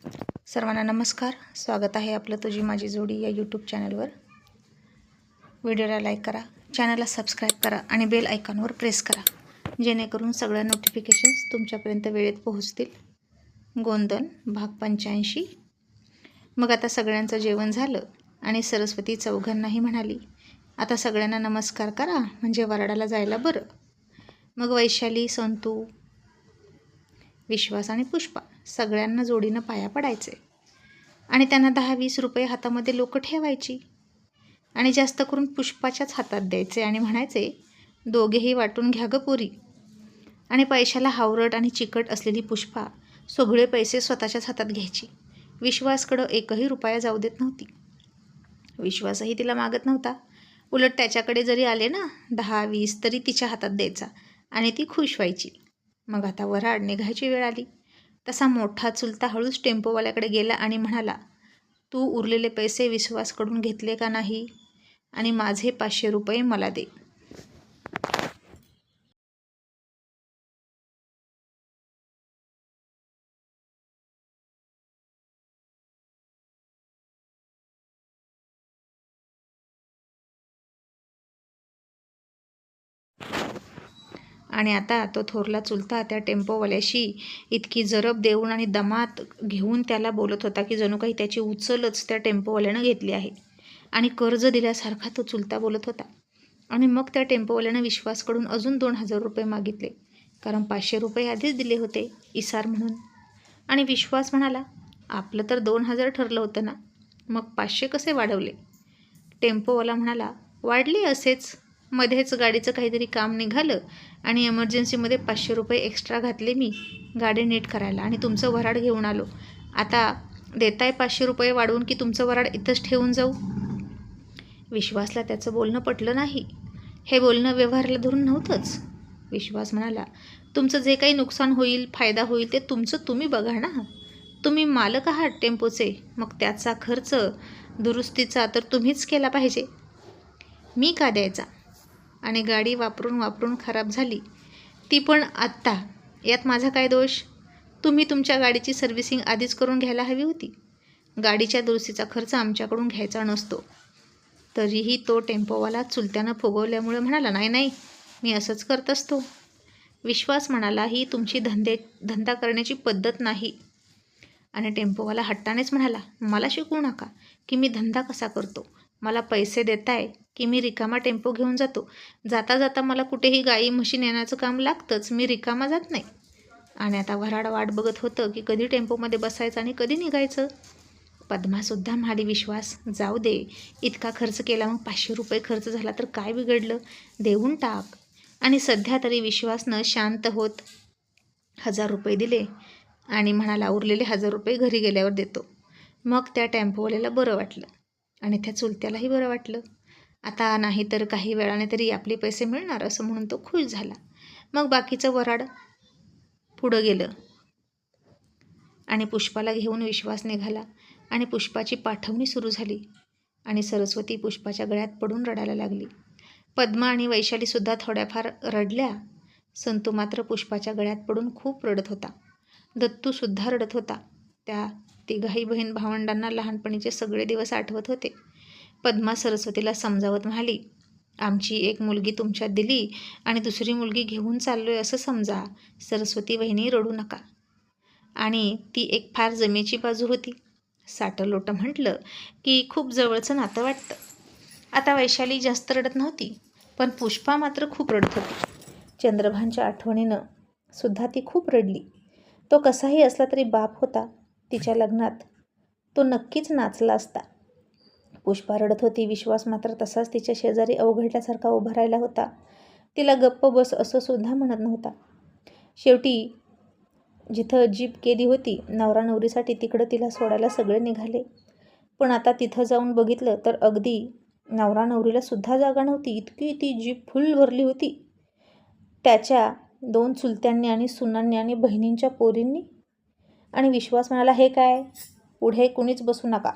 सर्वांना नमस्कार. स्वागत आहे आपलं तुझी माझी जोडी या यूट्यूब चॅनलवर. व्हिडिओला लाईक करा, चॅनलला सबस्क्राईब करा आणि बेल आयकॉनवर प्रेस करा, जेणेकरून सगळ्या नोटिफिकेशन्स तुमच्यापर्यंत वेळेत पोहोचतील. गोंधन भाग 85. मग आता सगळ्यांचं जेवण झालं आणि सरस्वती चौघांनाही म्हणाली, आता सगळ्यांना नमस्कार करा म्हणजे वराडाला जायला बरं. मग वैशाली, संतू, विश्वास आणि पुष्पा सगळ्यांना जोडीनं पाया पडायचे आणि त्यांना 10-20 रुपये हातामध्ये लोक ठेवायची आणि जास्त करून पुष्पाच्याच हातात द्यायचे आणि म्हणायचे, दोघेही वाटून घ्या ग पोरी. आणि पैशाला हावरट आणि चिकट असलेली पुष्पा सगळे पैसे स्वतःच्याच हातात घ्यायची. विश्वासकडं एकही रुपया जाऊ देत नव्हती. विश्वासही तिला मागत नव्हता. उलट त्याच्याकडे जरी आले ना 10-20 तरी तिच्या हातात द्यायचा आणि ती खुश व्हायची. मग आता वऱ्हाड निघायची वेळ आली. तसा मोठा चुलता हळूच टेम्पोवाल्याकडे गेला आणि म्हणाला, तू उरलेले पैसे विश्वासकडून घेतले का नाही आणि माझे 500 रुपये मला दे. आणि आता तो थोरला चुलता त्या टेम्पोवाल्याशी इतकी जरब देऊन आणि दमात घेऊन त्याला बोलत होता की जणू काही त्याची उचलच त्या टेम्पोवाल्यानं घेतली आहे आणि कर्ज दिल्यासारखा तो चुलता बोलत होता. आणि मग त्या टेम्पोवाल्यानं विश्वासकडून अजून 2,000 रुपये मागितले, कारण 500 रुपये आधीच दिले होते इसार म्हणून. आणि विश्वास म्हणाला, आपलं तर 2,000 ठरलं होतं ना, मग 500 कसे वाढवले? टेम्पोवाला म्हणाला, वाढले असेच, मध्येच गाडीचं काहीतरी काम निघालं आणि एमर्जन्सीमध्ये 500 रुपये एक्स्ट्रा घातले मी गाडी नीट करायला आणि तुमचं वऱ्हाड घेऊन आलो. आता देताय 500 रुपये वाढवून की तुमचं वऱ्हाड इथंच ठेवून जाऊ? विश्वासला त्याचं बोलणं पटलं नाही. हे बोलणं व्यवहाराला धरून नव्हतंच. विश्वास म्हणाला, तुमचं जे काही नुकसान होईल, फायदा होईल ते तुमचं तुम्ही बघा ना. तुम्ही मालक आहात टेम्पोचे, मग त्याचा खर्च दुरुस्तीचा तर तुम्हीच केला पाहिजे, मी का द्यायचा? आणि गाडी वापरून वापरून खराब झाली, ती पण आत्ता, यात माझा काय दोष? तुम्ही तुमच्या गाडीची सर्व्हिसिंग आधीच करून घ्यायला हवी होती. गाडीच्या दुरुस्तीचा खर्च आमच्याकडून घ्यायचा नसतो. तरीही तो टेम्पोवाला चुलत्यानं फुगवल्यामुळे म्हणाला, नाही नाही, मी असंच करत असतो. विश्वास म्हणाला, ही तुमची धंदा करण्याची पद्धत नाही. आणि टेम्पोवाला हट्टानेच म्हणाला, मला शिकवू नका की मी धंदा कसा करतो. मला पैसे देताय की मी रिकामा टेम्पो घेऊन जातो. जाता जाता मला कुठेही गाई म्हशी नेण्याचं काम लागतंच, मी रिकामा जात नाही. आणि आता वऱ्हाड वाट बघत होतं की कधी टेम्पोमध्ये बसायचं आणि कधी निघायचं. पद्मासुद्धा म्हणाली, विश्वास जाऊ दे, इतका खर्च केला, मग 500 रुपये खर्च झाला तर काय बिघडलं, देऊन टाक. आणि सध्या तरी विश्वासनं शांत होत 1,000 रुपये दिले आणि म्हणाला, उरलेले 1,000 रुपये घरी गेल्यावर देतो. मग त्या टेम्पोवाल्याला बरं वाटलं आणि त्या चुलत्यालाही बरं वाटलं. आता नाही तर काही वेळाने तरी आपले पैसे मिळणार असं म्हणून तो खुश झाला. मग बाकीचं वऱ्हाड पुढं गेलं आणि पुष्पाला घेऊन विश्वास निघाला आणि पुष्पाची पाठवणी सुरू झाली आणि सरस्वती पुष्पाच्या गळ्यात पडून रडायला लागली. पद्मा आणि वैशालीसुद्धा थोड्याफार रडल्या. संतू मात्र पुष्पाच्या गळ्यात पडून खूप रडत होता. दत्तूसुद्धा रडत होता. त्या तिघाही बहीण भावंडांना लहानपणीचे सगळे दिवस आठवत होते. पद्मा सरस्वतीला समजावत म्हणाली, आमची एक मुलगी तुमच्यात दिली आणि दुसरी मुलगी घेऊन चाललोय असं समजा. सरस्वती वहिनी रडू नका. आणि ती एक फार जमेची बाजू होती. साटं-लोटं म्हटलं की खूप जवळचं नातं वाटतं. आता वैशाली जास्त रडत नव्हती, पण पुष्पा मात्र खूप रडत होती. चंद्रभानच्या आठवणीनं सुद्धा ती खूप रडली. तो कसाही असला तरी बाप होता. तिच्या लग्नात तो नक्कीच नाचला असता. पुष्पा रडत होती. विश्वास मात्र तसाच तिच्या शेजारी अवघडल्यासारखा उभा राहिला होता. तिला गप्प बस असं सुद्धा म्हणत नव्हता. शेवटी जिथं जीप केली होती नवरा नवरीसाठी, तिकडं तिला सोडायला सगळे निघाले. पण आता तिथं जाऊन बघितलं तर अगदी नवरा नवरीला सुद्धा जागा नव्हती, इतकी ती जीप फुल भरली होती. त्याच्या 2 चुलत्यांनी आणि सुनांनी आणि बहिणींच्या पोरींनी. आणि विश्वास म्हणाला, हे काय, पुढे कुणीच बसू नका.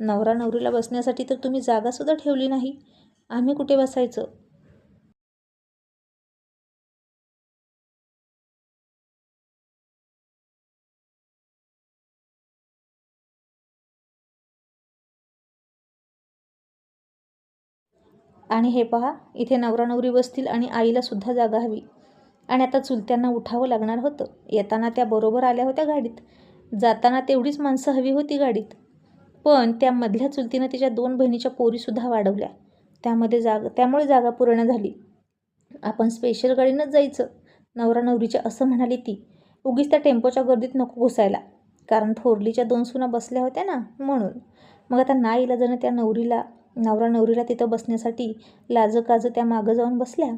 नवरा नवरीला बसण्यासाठी तर तुम्ही जागासुद्धा ठेवली नाही, आम्ही कुठे बसायचं? आणि हे पहा, इथे नवरा नवरी बसतील आणि आईलासुद्धा जागा हवी. आणि आता चुलत्यांना उठावं लागणार होतं. येताना त्या बरोबर आल्या होत्या गाडीत, जाताना तेवढीच माणसं हवी होती गाडीत. पण त्या मधल्या चुलतीनं तिच्या 2 बहिणीच्या पोरीसुद्धा वाढवल्या. त्यामुळे जागा पूर्ण झाली. आपण स्पेशल गाडीनंच जायचं, नवरा नवरीच्या असं म्हणाली ती. उगीच त्या टेम्पोच्या गर्दीत नको घुसायला, कारण थोरलीच्या 2 सुना बसल्या होत्या ना, म्हणून. मग आता नाईलाजानं त्या नवरा नवरीला तिथं बसण्यासाठी लाजकाज त्या मागं जाऊन बसल्या.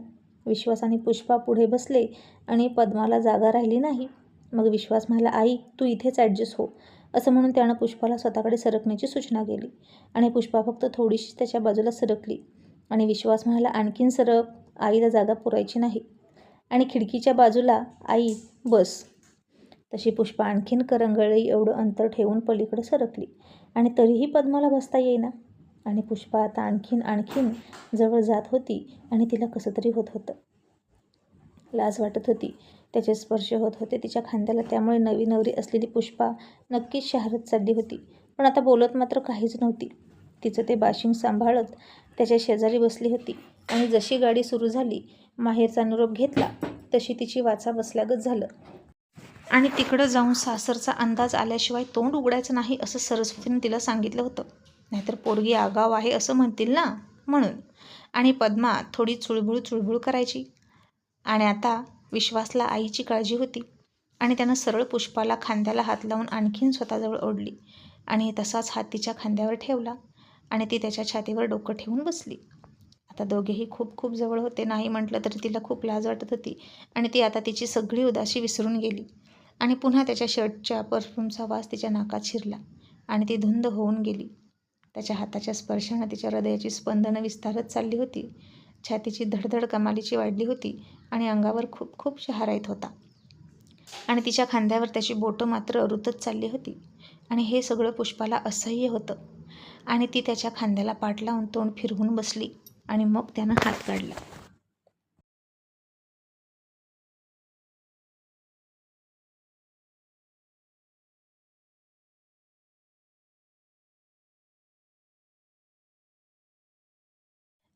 विश्वास आणि पुष्पा पुढे बसले आणि पद्माला जागा राहिली नाही. मग विश्वास म्हणाला, आई तू इथेच ॲडजस्ट हो, असं म्हणून त्यानं पुष्पाला स्वतःकडे सरकण्याची सूचना केली. आणि पुष्पा फक्त थोडीशी त्याच्या बाजूला सरकली. आणि विश्वास म्हणाला, आणखीन सरक, आईला जागा पुरायची नाही. आणि खिडकीच्या बाजूला आई बस. तशी पुष्पा आणखीन करंगळी एवढं अंतर ठेवून पलीकडे सरकली. आणि तरीही पद्माला बसता येईना. आणि पुष्पा आता आणखीन जवळ जात होती आणि तिला कसं तरी होत होतं. लाज वाटत होती. त्याचे स्पर्श होत होते तिच्या खांद्याला. त्यामुळे नवी नवरी असलेली पुष्पा नक्कीच शहरात चालली होती. पण आता बोलत मात्र काहीच नव्हती. तिचं ते बाशिंग सांभाळत त्याच्या शेजारी बसली होती. आणि जशी गाडी सुरू झाली, माहेरचा निरोप घेतला, तशी तिची वाचा बसल्यागत झालं. आणि तिकडं जाऊन सासरचा अंदाज आल्याशिवाय तोंड उघडायचं नाही, असं सरस्वतीनं तिला सांगितलं होतं. नाहीतर पोरगी आगाव आहे असं म्हणतील ना, म्हणून. आणि पद्मा थोडी चुळबुळ करायची. आणि आता विश्वासला आईची काळजी होती. आणि त्यानं सरळ पुष्पाला खांद्याला हात लावून आणखीन स्वतःजवळ ओढली. आणि तसाच हात तिच्या खांद्यावर ठेवला. आणि ती त्याच्या छातीवर डोकं ठेवून बसली. आता दोघेही खूप खूप जवळ होते. नाही म्हटलं तरी तिला खूप लाज वाटत होती. आणि ती आता तिची सगळी उदासी विसरून गेली. आणि पुन्हा त्याच्या शर्टच्या परफ्यूमचा वास तिच्या नाकात शिरला. आणि ती धुंद होऊन गेली. त्याच्या हाताच्या स्पर्शानं तिच्या हृदयाची स्पंदनं विस्तारत चालली होती. छातीची धडधड कमालीची वाढली होती. आणि अंगावर खूप खूप शहारा येत होता. आणि तिच्या खांद्यावर त्याची बोटं मात्र रुतत चालली होती. आणि हे सगळं पुष्पाला असह्य होतं. आणि ती त्याच्या खांद्याला पाठ लावून तोंड फिरवून बसली. आणि मग त्यानं हात काढला.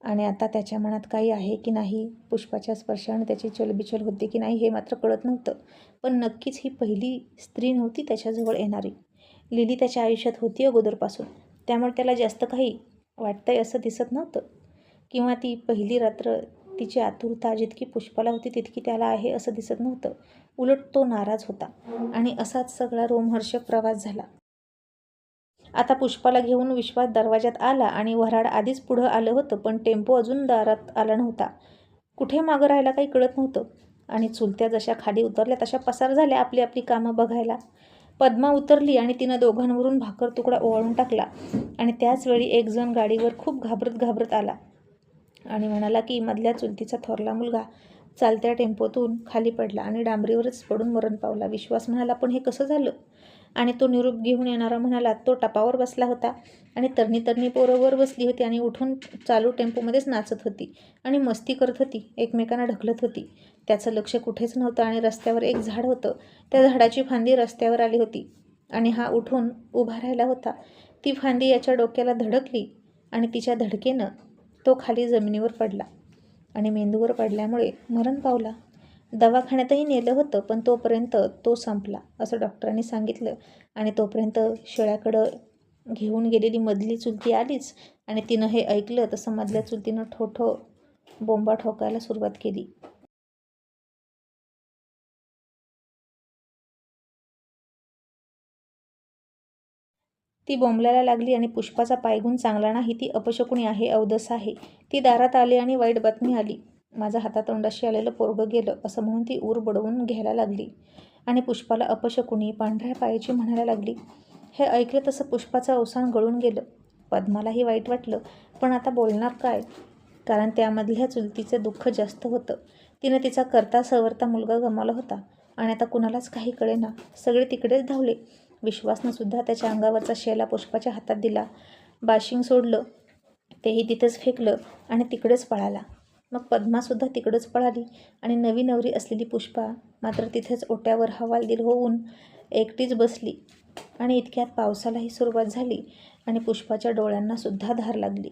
आणि आता त्याच्या मनात काही आहे की नाही, पुष्पाच्या स्पर्शाने त्याची चलबिचल होते की नाही हे मात्र कळत नव्हतं. पण नक्कीच ही पहिली स्त्री नव्हती त्याच्याजवळ येणारी. लिली त्याच्या आयुष्यात होती अगोदरपासून. त्यामुळे त्याला जास्त काही वाटतंय असं दिसत नव्हतं. किंवा ती पहिली रात्र, तिची आतुरता जितकी पुष्पाला होती तितकी त्याला आहे असं दिसत नव्हतं. उलट तो नाराज होता. आणि असाच सगळा रोमहर्षक प्रवास झाला. आता पुष्पाला घेऊन विश्वास दरवाजात आला. आणि वऱ्हाड आधीच पुढं आलं होतं, पण टेम्पो अजून दारात आला नव्हता. कुठे मागं राहायला काही कळत नव्हतं. आणि चुलत्या जशा खाली उतरल्या तशा पसार झाल्या आपली आपली कामं बघायला. पद्मा उतरली आणि तिनं दोघांवरून भाकर तुकडा ओवाळून टाकला. आणि त्याचवेळी एक जण गाडीवर खूप घाबरत आला. आणि म्हणाला की मधल्या चुलतीचा थोरला मुलगा चालत्या टेम्पोतून खाली पडला आणि डांबरीवरच पडून मरण पावला. विश्वास म्हणाला, पण हे कसं झालं? आणि तो निरोप घेऊन येणारा म्हणाला, तो टपावर बसला होता आणि तरणी पोरं वर बसली होती आणि उठून चालू टेम्पोमध्येच नाचत होती आणि मस्ती करत होती, एकमेकांना ढकलत होती. त्याचं लक्ष कुठेच नव्हतं. आणि रस्त्यावर एक झाड होतं. त्या झाडाची फांदी रस्त्यावर आली होती आणि हा उठून उभा राहिला होता. ती फांदी याच्या डोक्याला धडकली आणि तिच्या धडकेनं तो खाली जमिनीवर पडला आणि मेंदूवर पडल्यामुळे मरण पावला. दवाखान्यातही नेलं होतं, पण तोपर्यंत तो संपला असं डॉक्टरांनी सांगितलं. आणि तोपर्यंत शेळ्याकडं घेऊन गेलेली मधली चुलती आलीच. आणि तिनं हे ऐकलं तसं मधल्या चुलतीनं ठोठो बोंबा ठोकायला सुरुवात केली. ती बोंबलायला लागली आणि पुष्पाचा पायगुण चांगला नाही, ती अपशकुनी आहे, अवदस आहे. ती दारात आली आणि वाईट बातमी आली. माझं हातातोंडाशी आलेलं पोरगं गेलं असं म्हणून ती ऊर बडवून घ्यायला लागली. आणि पुष्पाला अपशकुनी, पांढऱ्या पायाची म्हणायला लागली. हे ऐकलं तसं पुष्पाचं अवसान गळून गेलं. पद्मालाही वाईट वाटलं, पण आता बोलणार काय? कारण त्यामधल्या चुलतीचं दुःख जास्त होतं. तिनं तिचा करता सवरता मुलगा गमावला होता. आणि आता कुणालाच काही कळेना. सगळे तिकडेच धावले. विश्वासनं सुद्धा त्याच्या अंगावरचा शेला पुष्पाच्या हातात दिला. बाशिंग सोडलं, तेही तिथंच फेकलं आणि तिकडेच पळाला. मग पद्मासुद्धा तिकडंच पळाली. आणि नवी नवरी असलेली पुष्पा मात्र तिथेच ओट्यावर हवालदिल होऊन एकटीच बसली. आणि इतक्यात पावसालाही सुरुवात झाली आणि पुष्पाच्या डोळ्यांना सुद्धा धार लागली.